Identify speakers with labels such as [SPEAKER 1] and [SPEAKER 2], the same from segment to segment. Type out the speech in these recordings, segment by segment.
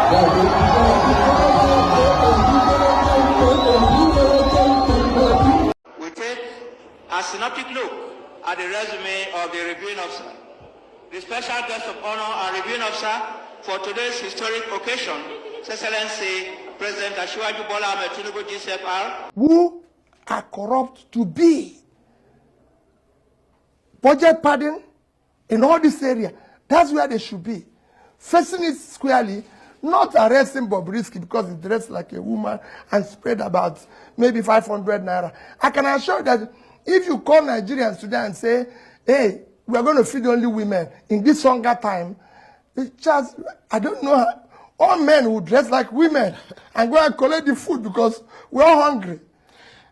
[SPEAKER 1] We take a synoptic look at the resume of the reviewing officer. The special guest of honor and reviewing officer for today's historic occasion, His Excellency President Asiwaju Bola Ahmed Tinubu GCFR.
[SPEAKER 2] Who are corrupt to be budget padding in all this area. That's where they should be. Facing it squarely, not arresting Bobriski because he dressed like a woman and spread about maybe 500 naira. I can assure you that if you call Nigerians today and say, hey, we are going to feed only women in this hunger time, just, I don't know, all men will dress like women and go and collect the food because we're all hungry.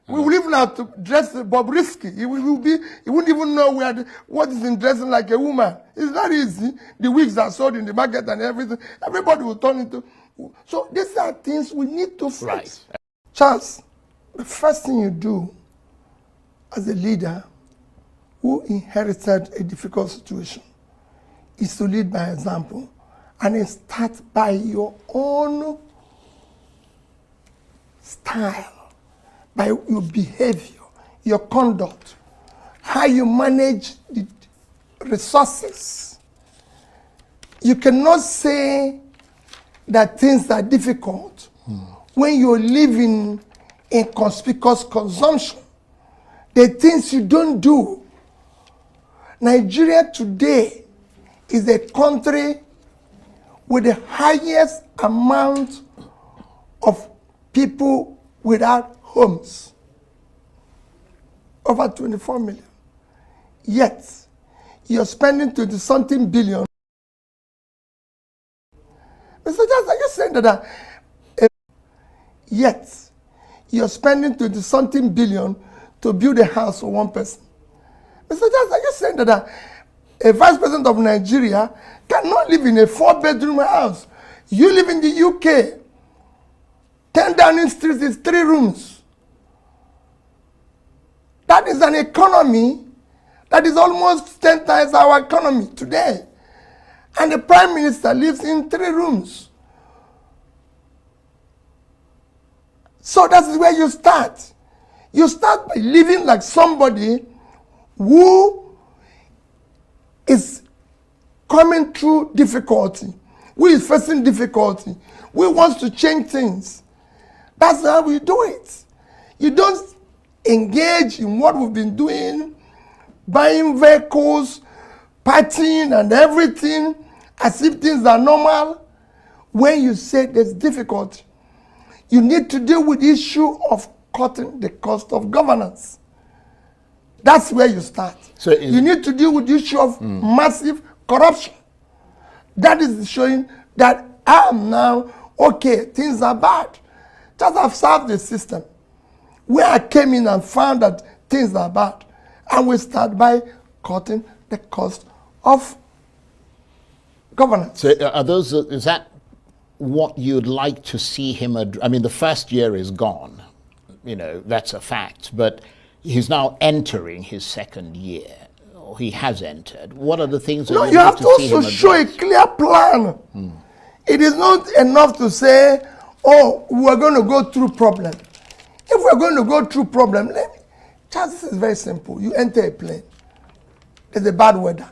[SPEAKER 2] We will even have to dress Bobriski. He wouldn't even know what is in dressing like a woman. It's not easy. The wigs are sold in the market and everything. Everybody will turn into. So these are things we need to fix. Right. Charles, the first thing you do as a leader who inherited a difficult situation is to lead by example. And then start by your own style. By your behavior, your conduct, how you manage the resources. You cannot say that things are difficult when you're living in conspicuous consumption. The things you don't do. Nigeria today is a country with the highest amount of people without homes, over 24 million. Yet, you're spending 20-something billion. Mr. Johnson, are you saying that? Yet, you're spending 20-something billion to build a house for one person. Mr. Johnson, are you saying that a vice president of Nigeria cannot live in a 4-bedroom house? You live in the UK. 10 Downing Street is 3 rooms. That is an economy that is almost 10 times our economy today. And the Prime Minister lives in 3 rooms. So that's where you start. You start by living like somebody who is coming through difficulty, who is facing difficulty, who wants to change things. That's how we do it. You don't engage in what we've been doing, buying vehicles, partying and everything as if things are normal. When you say there's difficulty, you need to deal with the issue of cutting the cost of governance. That's where you start. So you need to deal with the issue of massive corruption. That is showing that I am now, okay, things are bad. Just observe the system. Where I came in and found that things are bad. And we start by cutting the cost of governance.
[SPEAKER 3] So is that what you'd like to see him I mean, the first year is gone. You know, that's a fact. But he's now entering his second year. Or he has entered. What are the things that
[SPEAKER 2] you have to also show a clear plan. It is not enough to say, oh, we're going to go through problems. If we're going to go through problems, this is very simple. You enter a plane. There's a bad weather.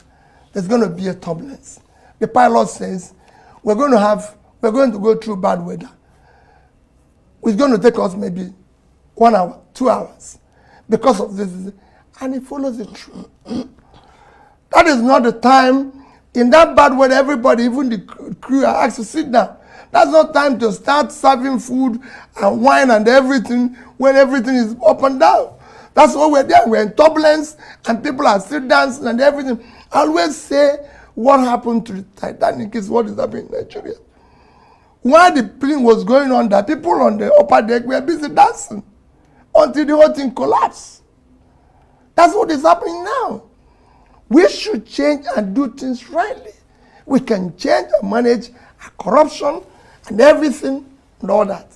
[SPEAKER 2] There's going to be a turbulence. The pilot says, we're going to go through bad weather. It's going to take us maybe 1 hour, 2 hours because of this. And he follows it through. That is not the time. In that bad weather, everybody, even the crew, are asked to sit down. That's not time to start serving food and wine and everything when everything is up and down. That's why we're there. We're in turbulence and people are still dancing and everything. I always say what happened to the Titanic is what is happening in Nigeria. While the plane was going on, the people on the upper deck were busy dancing until the whole thing collapsed. That's what is happening now. We should change and do things rightly. We can change and manage corruption and everything and all that.